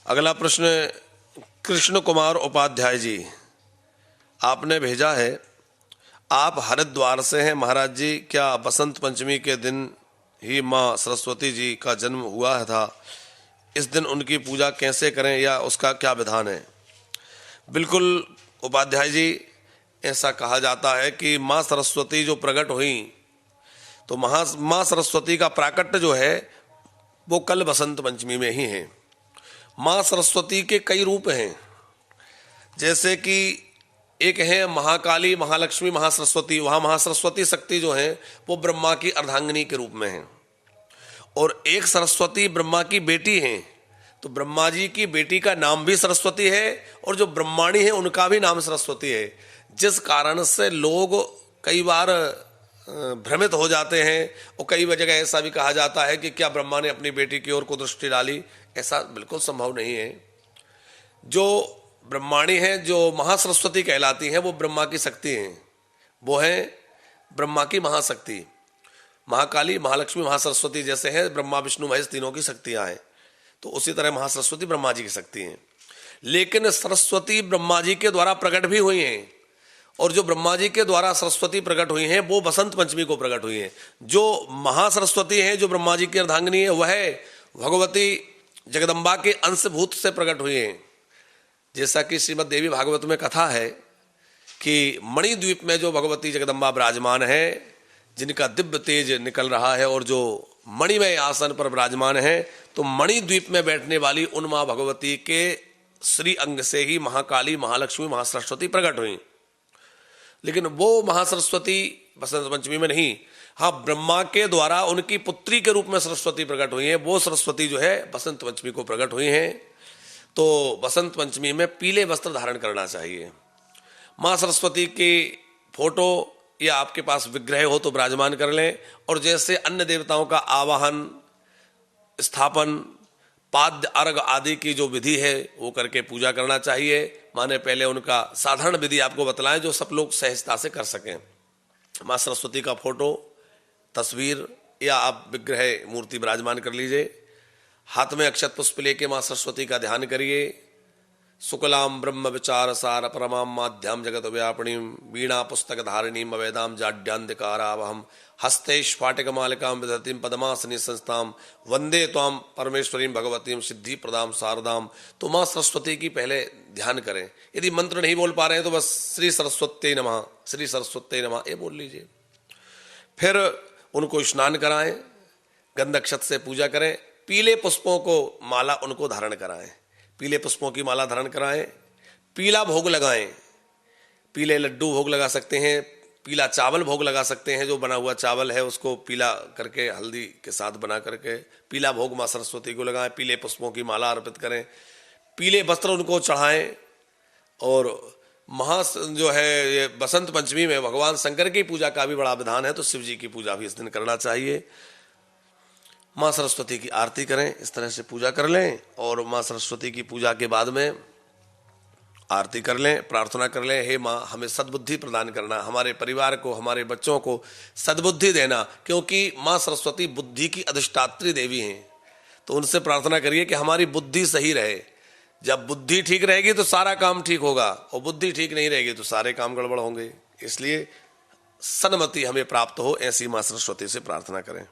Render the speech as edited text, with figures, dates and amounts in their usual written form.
अगला प्रश्न कृष्ण कुमार उपाध्याय जी, आपने भेजा है, आप हरिद्वार से हैं महाराज जी, क्या बसंत पंचमी के दिन ही माँ सरस्वती जी का जन्म हुआ था? इस दिन उनकी पूजा कैसे करें या उसका क्या विधान है? बिल्कुल उपाध्याय जी, ऐसा कहा जाता है कि माँ सरस्वती जो प्रकट हुई, तो माँ सरस्वती का प्राकट्य जो है वो कल बसंत पंचमी में ही है। माँ सरस्वती के कई रूप हैं, जैसे कि एक है महाकाली, महालक्ष्मी, महासरस्वती। वहाँ महासरस्वती शक्ति जो है वो ब्रह्मा की अर्धांगिनी के रूप में है, और एक सरस्वती ब्रह्मा की बेटी हैं। तो ब्रह्मा जी की बेटी का नाम भी सरस्वती है और जो ब्रह्माणी है उनका भी नाम सरस्वती है, जिस कारण से लोग कई बार भ्रमित हो जाते हैं। और कई जगह ऐसा भी कहा जाता है कि क्या ब्रह्मा ने अपनी बेटी की ओर को दृष्टि डाली? ऐसा बिल्कुल संभव नहीं है। जो ब्रह्माणी है, जो महासरस्वती कहलाती हैं, वो ब्रह्मा की शक्ति हैं, वो है ब्रह्मा की महाशक्ति। महाकाली, महालक्ष्मी, महासरस्वती जैसे हैं ब्रह्मा विष्णु महेश तीनों की शक्तियां हैं, तो उसी तरह महासरस्वती ब्रह्मा जी की शक्ति हैं। लेकिन सरस्वती ब्रह्मा जी के द्वारा प्रकट भी हुई हैं, और जो ब्रह्मा जी के द्वारा सरस्वती प्रकट हुई हैं वो बसंत पंचमी को प्रकट हुई हैं। जो महासरस्वती है, जो ब्रह्मा जी की अर्धांगिनी है, वह भगवती जगदम्बा के अंशभूत से प्रकट हुई हैं। जैसा कि श्रीमद् देवी भागवत में कथा है कि मणिद्वीप में जो भगवती जगदम्बा विराजमान है, जिनका दिव्य तेज निकल रहा है और जो मणिमय आसन पर विराजमान है, तो मणिद्वीप में बैठने वाली उन माँ भगवती के श्री अंग से ही महाकाली, महालक्ष्मी, महासरस्वती प्रकट हुई। लेकिन वो महासरस्वती बसंत पंचमी में नहीं, हाँ, ब्रह्मा के द्वारा उनकी पुत्री के रूप में सरस्वती प्रकट हुई है। वो सरस्वती जो है बसंत पंचमी को प्रकट हुई हैं। तो बसंत पंचमी में पीले वस्त्र धारण करना चाहिए। माँ सरस्वती की फोटो या आपके पास विग्रह हो तो विराजमान कर लें, और जैसे अन्य देवताओं का आवाहन, स्थापन, पाद्य, अर्घ आदि की जो विधि है वो करके पूजा करना चाहिए। माने पहले उनका साधारण विधि आपको बतलाएं जो सब लोग सहजता से कर सकें। माँ सरस्वती का फोटो, तस्वीर या आप विग्रह मूर्ति विराजमान कर लीजिए। हाथ में अक्षत पुष्प लेके माँ सरस्वती का ध्यान करिए। शुक्लाम ब्रह्म विचार सार परमाम माध्याम जगत व्यापणीम वीणा पुस्तक धारिणीम अवेदाम जाड्यांधकारावहम हस्ते स्फाटिक मालिकाम विदतिम पद्मासनी संस्थाम वंदे त्वाम परमेश्वरीम भगवतीम सिद्धि प्रदाम शारदाम। तो माँ सरस्वती की पहले ध्यान करें। यदि मंत्र नहीं बोल पा रहे हैं तो बस श्री सरस्वती नमः, श्री सरस्वती नमः ये बोल लीजिए। फिर उनको स्नान कराएं, गंध अक्षत से पूजा करें। पीले पुष्पों को माला उनको धारण कराएं, पीले पुष्पों की माला धारण कराएं। पीला भोग लगाएं, पीले लड्डू भोग लगा सकते हैं, पीला चावल भोग लगा सकते हैं। जो बना हुआ चावल है उसको पीला करके हल्दी के साथ बना करके पीला भोग माँ सरस्वती को लगाएं। पीले पुष्पों की माला अर्पित करें, पीले वस्त्र उनको चढ़ाएं। और जो है ये बसंत पंचमी में भगवान शंकर की पूजा का भी बड़ा विधान है, तो शिव जी की पूजा भी इस दिन करना चाहिए। माँ सरस्वती की आरती करें, इस तरह से पूजा कर लें। और माँ सरस्वती की पूजा के बाद में आरती कर लें, प्रार्थना कर लें, हे माँ हमें सद्बुद्धि प्रदान करना, हमारे परिवार को, हमारे बच्चों को सद्बुद्धि देना, क्योंकि माँ सरस्वती बुद्धि की अधिष्ठात्री देवी हैं। तो उनसे प्रार्थना करिए कि हमारी बुद्धि सही रहे। जब बुद्धि ठीक रहेगी तो सारा काम ठीक होगा, और बुद्धि ठीक नहीं रहेगी तो सारे काम गड़बड़ होंगे। इसलिए सन्मति हमें प्राप्त हो, ऐसी माँ सरस्वती से प्रार्थना करें।